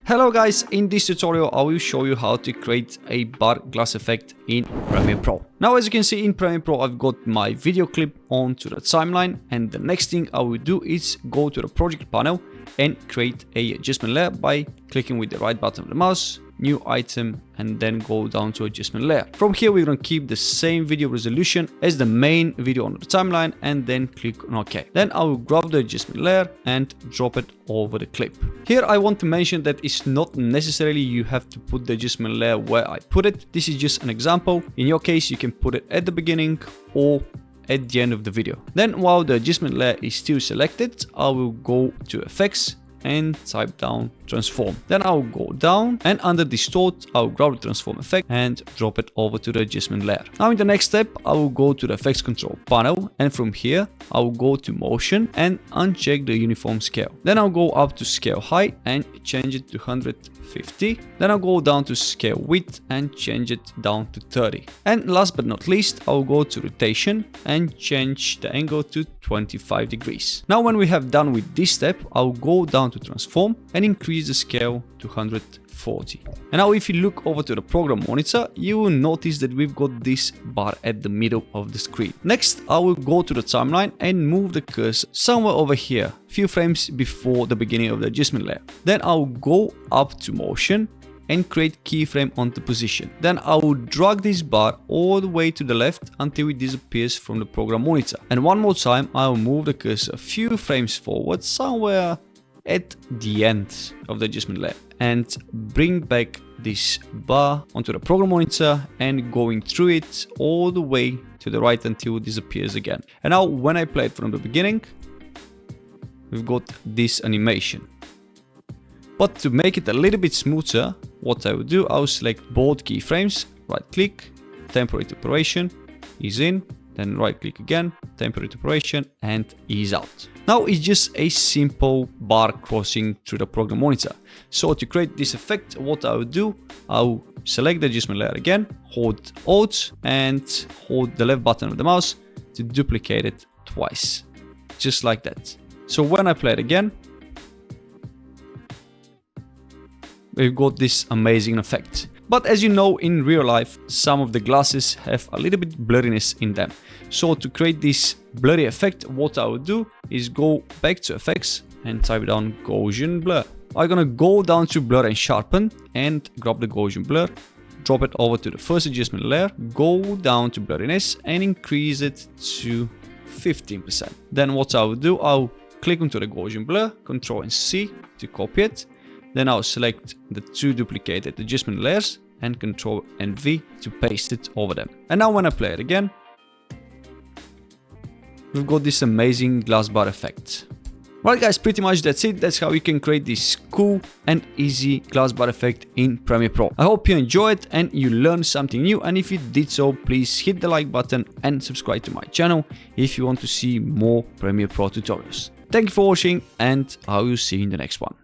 Hello guys, in this tutorial I will show you how to create a bar glass effect in Premiere Pro. Now as you can see in Premiere Pro I've got my video clip onto the timeline, and the next thing I will do is go to the project panel and create a adjustment layer by clicking with the right button of the mouse, new item, and then go down to adjustment layer. From here we're going to keep the same video resolution as the main video on the timeline and then click on OK. Then I will grab the adjustment layer and drop it over the clip. Here I want to mention that it's not necessarily you have to put the adjustment layer where I put it. This is just an example. In your case you can put it at the beginning or at the end of the video. Then while the adjustment layer is still selected, I will go to effects and type down transform. Then I'll go down and under distort I'll grab the transform effect and drop it over to the adjustment layer. Now in the next step I will go to the effects control panel, and from here I will go to motion and uncheck the uniform scale. Then I'll go up to scale height and change it to 150. Then I'll go down to scale width and change it down to 30. And last but not least I'll go to rotation and change the angle to 25 degrees. Now when we have done with this step I'll go down to transform and increase the scale to 140. And now if you look over to the program monitor, you will notice that we've got this bar at the middle of the screen. Next I will go to the timeline and move the cursor somewhere over here, few frames before the beginning of the adjustment layer. Then I'll go up to motion and create keyframe onto position. Then I will drag this bar all the way to the left until it disappears from the program monitor. And one more time I will move the cursor a few frames forward somewhere at the end of the adjustment layer and bring back this bar onto the program monitor and going through it all the way to the right until it disappears again. And now when I play it from the beginning, we've got this animation. But to make it a little bit smoother, what I will do, I'll select both keyframes, right click, temporary operation, ease in, then right click again, temporary operation, and ease out. Now it's just a simple bar crossing through the program monitor. So to create this effect, what I will do, I'll select the adjustment layer again, hold Alt and hold the left button of the mouse to duplicate it twice, just like that. So when I play it again, we've got this amazing effect. But as you know, in real life, some of the glasses have a little bit blurriness in them. So to create this blurry effect, what I will do is go back to effects and type down Gaussian blur. I'm gonna go down to blur and sharpen and grab the Gaussian blur, drop it over to the first adjustment layer, go down to blurriness and increase it to 15%. Then what I will do, I'll click onto the Gaussian blur, Ctrl and C to copy it. Then I'll select the two duplicated adjustment layers and Ctrl and V to paste it over them. And now when I play it again, we've got this amazing glass bar effect. Right guys, pretty much that's it. That's how you can create this cool and easy glass bar effect in Premiere Pro. I hope you enjoyed and you learned something new, and if you did so, please hit the like button and subscribe to my channel if you want to see more Premiere Pro tutorials. Thank you for watching, and I will see you in the next one.